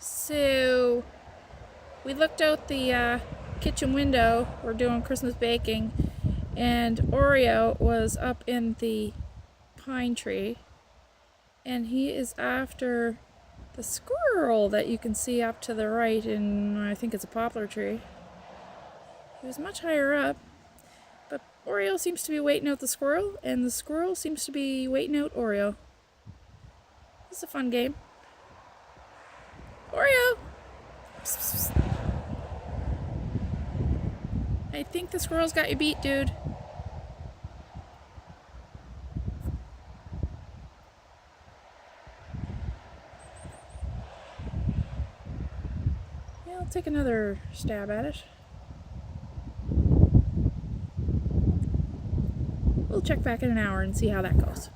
So we looked out the kitchen window. We're doing Christmas baking, and Oreo was up in the pine tree, and he is after the squirrel that you can see up to the right in, I think it's a poplar tree. He was much higher up, but Oreo seems to be waiting out the squirrel, and the squirrel seems to be waiting out Oreo. This is a fun game. Oreo! Psst, psst, psst. I think the squirrel's got you beat, dude. Yeah, I'll take another stab at it. We'll check back in an hour and see how that goes.